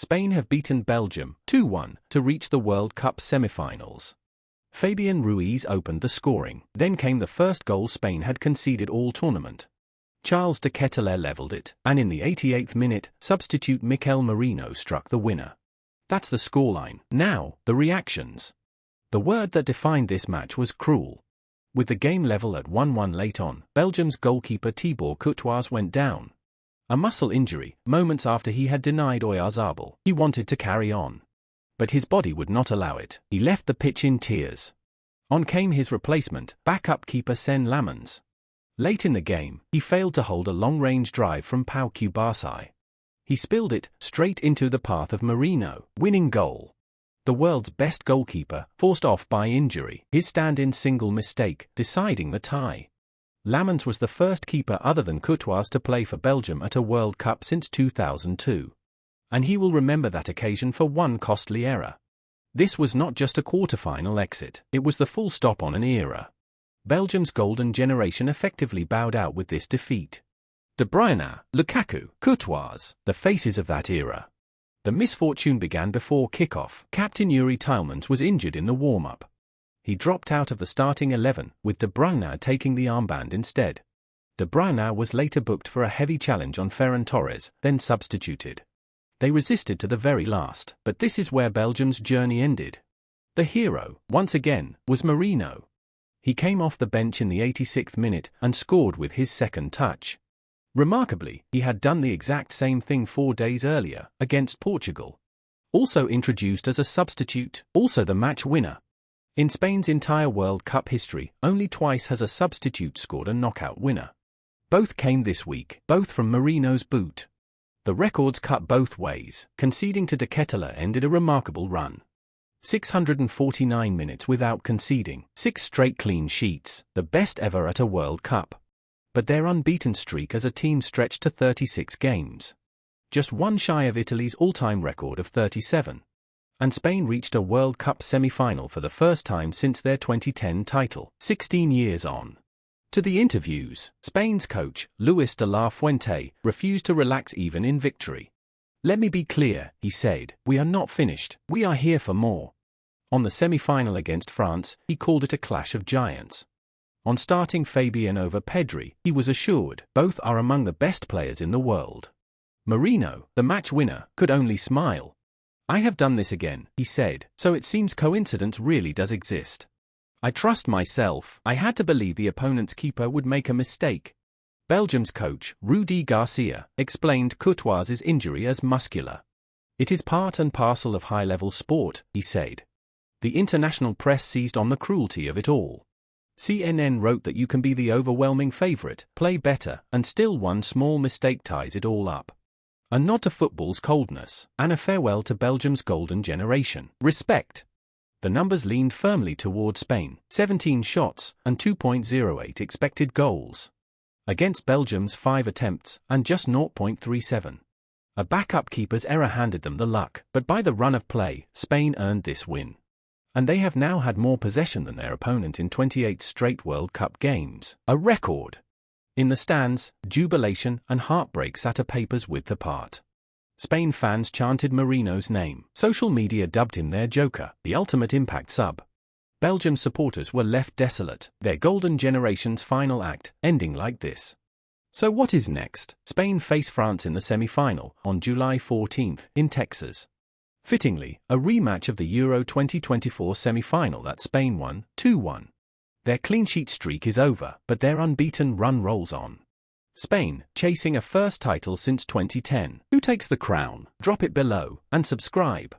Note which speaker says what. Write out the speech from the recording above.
Speaker 1: Spain have beaten Belgium 2-1 to reach the World Cup semifinals. Fabián Ruiz opened the scoring. Then came the first goal Spain had conceded all tournament. Charles de Ketelaere levelled it, and in the 88th minute, substitute Mikel Merino struck the winner. That's the scoreline. Now, the reactions. The word that defined this match was cruel. With the game level at 1-1 late on, Belgium's goalkeeper Thibaut Courtois went down. A muscle injury, moments after he had denied Oyarzabal. He wanted to carry on, but his body would not allow it. He left the pitch in tears. On came his replacement, backup keeper Senne Lammens. Late in the game, he failed to hold a long-range drive from Pau Cubarsí. He spilled it straight into the path of Merino, winning goal. The world's best goalkeeper, forced off by injury, his stand-in single mistake, deciding the tie. Lammens was the first keeper other than Courtois to play for Belgium at a World Cup since 2002. And he will remember that occasion for one costly error. This was not just a quarter-final exit, it was the full stop on an era. Belgium's golden generation effectively bowed out with this defeat. De Bruyne, Lukaku, Courtois, the faces of that era. The misfortune began before kickoff. Captain Yuri Tielemans was injured in the warm-up. He dropped out of the starting 11, with De Bruyne taking the armband instead. De Bruyne was later booked for a heavy challenge on Ferran Torres, then substituted. They resisted to the very last, but this is where Belgium's journey ended. The hero, once again, was Merino. He came off the bench in the 86th minute and scored with his second touch. Remarkably, he had done the exact same thing 4 days earlier, against Portugal. Also introduced as a substitute, also the match winner. In Spain's entire World Cup history, only twice has a substitute scored a knockout winner. Both came this week, both from Merino's boot. The records cut both ways. Conceding to de Ketelaere ended a remarkable run. 649 minutes without conceding, 6 straight clean sheets, the best ever at a World Cup. But their unbeaten streak as a team stretched to 36 games. Just one shy of Italy's all-time record of 37. And Spain reached a World Cup semi-final for the first time since their 2010 title, 16 years on. To the interviews, Spain's coach, Luis de la Fuente, refused to relax even in victory. "Let me be clear," he said, "we are not finished, we are here for more." On the semi-final against France, he called it a clash of giants. On starting Fabián over Pedri, he was assured, both are among the best players in the world. Merino, the match winner, could only smile. "I have done this again," he said, "so it seems coincidence really does exist. I trust myself, I had to believe the opponent's keeper would make a mistake." Belgium's coach, Rudi Garcia, explained Courtois' injury as muscular. "It is part and parcel of high-level sport," he said. The international press seized on the cruelty of it all. CNN wrote that you can be the overwhelming favorite, play better, and still one small mistake ties it all up. A nod to football's coldness, and a farewell to Belgium's golden generation. Respect. The numbers leaned firmly toward Spain, 17 shots, and 2.08 expected goals. Against Belgium's 5 attempts, and just 0.37. A backup keeper's error handed them the luck, but by the run of play, Spain earned this win. And they have now had more possession than their opponent in 28 straight World Cup games, a record. In the stands, jubilation and heartbreak sat a paper's width apart. Spain fans chanted Merino's name. Social media dubbed him their joker, the ultimate impact sub. Belgium supporters were left desolate, their golden generation's final act, ending like this. So what is next? Spain face France in the semi-final, on July 14th, in Texas. Fittingly, a rematch of the Euro 2024 semi-final that Spain won, 2-1. Their clean sheet streak is over, but their unbeaten run rolls on. Spain, chasing a first title since 2010. Who takes the crown? Drop it below, and subscribe.